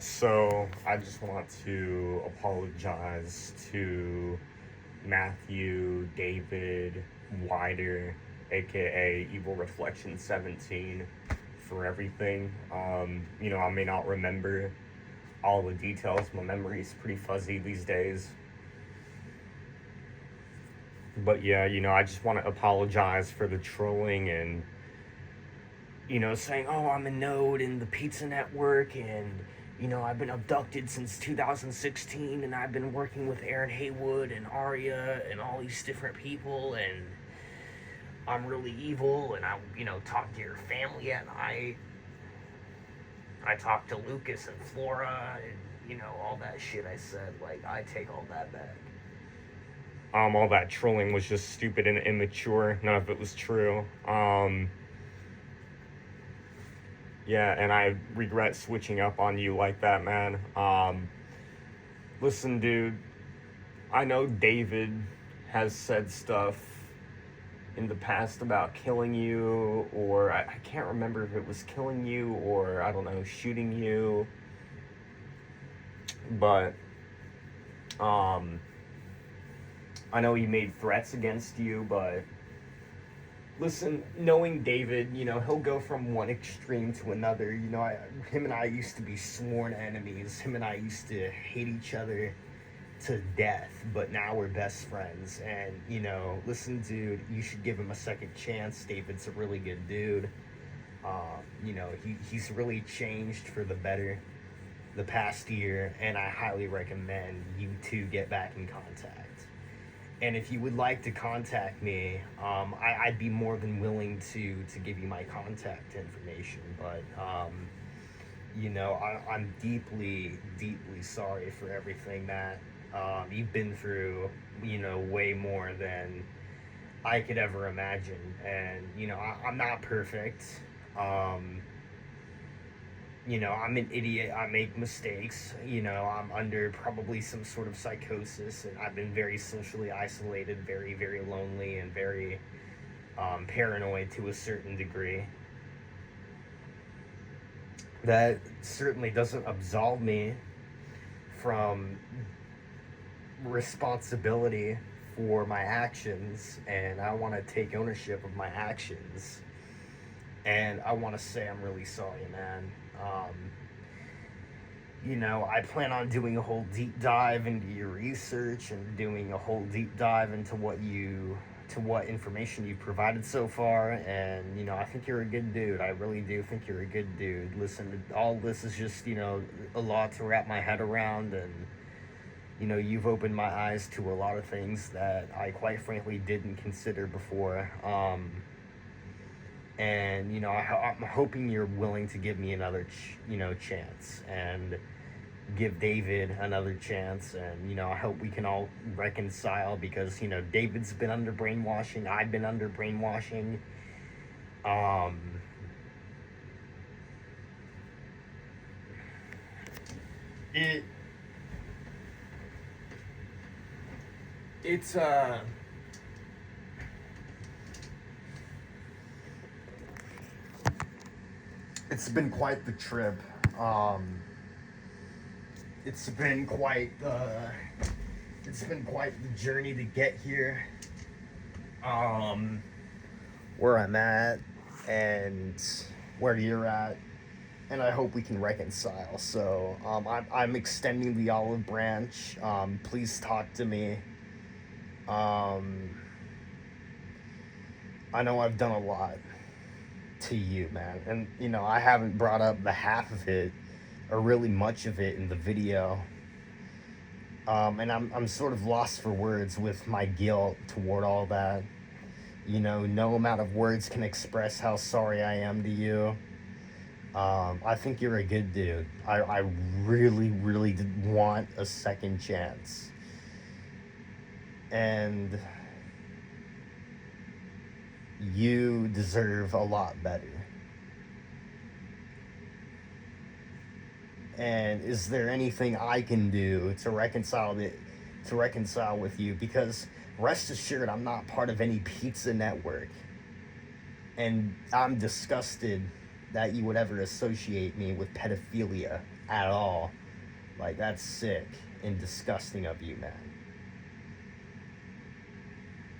So I just want to apologize to Matthew, David, Wider, aka Evil Reflection 17, for everything. I may not remember all the details. My memory is pretty fuzzy these days. But yeah, I just want to apologize for the trolling and saying, oh, I'm a node in the pizza network, and, I've been abducted since 2016, and I've been working with Aaron Haywood and Arya and all these different people, and I'm really evil, and I, talk to your family at night. I talk to Lucas and Flora, and, all that shit I said. Like, I take all that back. All that trolling was just stupid and immature. None of it was true. Yeah, and I regret switching up on you like that, man. Listen, dude, I know David has said stuff in the past about killing you, or I can't remember if it was killing you or, I don't know, shooting you. But, I know he made threats against you, but listen, knowing David, he'll go from one extreme to another. Him and I used to be sworn enemies. Him and I used to hate each other to death, but now we're best friends. And, listen, dude, you should give him a second chance. David's a really good dude. He's really changed for the better the past year, and I highly recommend you two get back in contact. And if you would like to contact me, I'd be more than willing to give you my contact information. But, I'm deeply, deeply sorry for everything that you've been through, way more than I could ever imagine. And, I'm not perfect. I'm an idiot. I make mistakes. I'm under probably some sort of psychosis, and I've been very socially isolated, very, very lonely, and very paranoid to a certain degree. That certainly doesn't absolve me from responsibility for my actions, and I want to take ownership of my actions. And I want to say I'm really sorry, man. I plan on doing a whole deep dive into your research and doing a whole deep dive into what information you've provided so far. And, I think you're a good dude. I really do think you're a good dude. Listen, all this is just, a lot to wrap my head around. And, you've opened my eyes to a lot of things that I quite frankly didn't consider before. And, I'm hoping you're willing to give me another, chance, and give David another chance. And, I hope we can all reconcile, because, David's been under brainwashing. I've been under brainwashing. It's been quite the trip. It's been quite the journey to get here. Where I'm at and where you're at, and I hope we can reconcile. So I'm extending the olive branch. Please talk to me. I know I've done a lot to you, man, and I haven't brought up the half of it, or really much of it, in the video. And I'm sort of lost for words with my guilt toward all that. No amount of words can express how sorry I am to you. I think you're a good dude. I really, really did want a second chance. And you deserve a lot better. And is there anything I can do to reconcile with you? Because rest assured, I'm not part of any pizza network, and I'm disgusted that you would ever associate me with pedophilia at all. Like, that's sick and disgusting of you, man.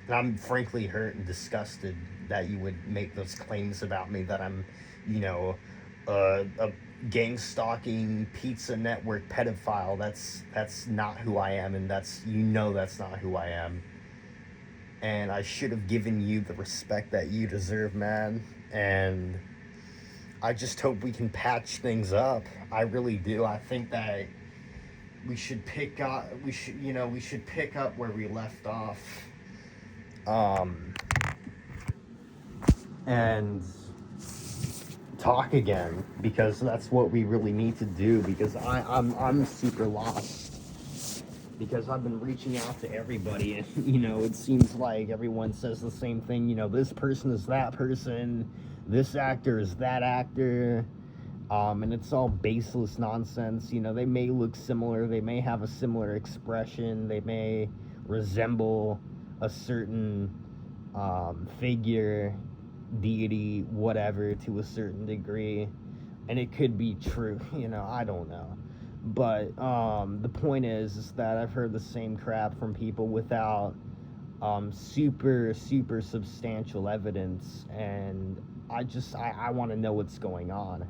And I'm frankly hurt and disgusted that you would make those claims about me, that I'm, you know, a gang stalking pizza network pedophile. That's not who I am, and that's not who I am. And I should have given you the respect that you deserve, man. And I just hope we can patch things up. I really do. I think that we should pick up where we left off. And talk again, because that's what we really need to do, because I'm super lost, because I've been reaching out to everybody, and it seems like everyone says the same thing. This person is that person, this actor is that actor, and it's all baseless nonsense. They may look similar, they may have a similar expression, they may resemble a certain figure, deity, whatever, to a certain degree, and it could be true. I don't know, but the point is that I've heard the same crap from people without super substantial evidence, and I want to know what's going on.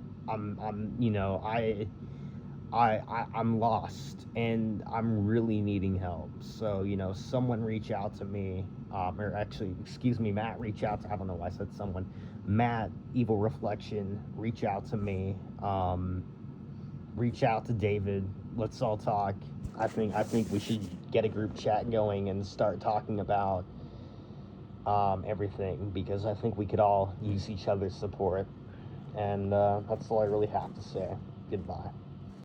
I'm lost, and I'm really needing help. So, someone reach out to me, or actually, excuse me, Matt, reach out to, I don't know why I said someone, Matt, Evil Reflection, reach out to me, reach out to David, let's all talk. I think we should get a group chat going and start talking about everything, because I think we could all use each other's support, and that's all I really have to say. Goodbye.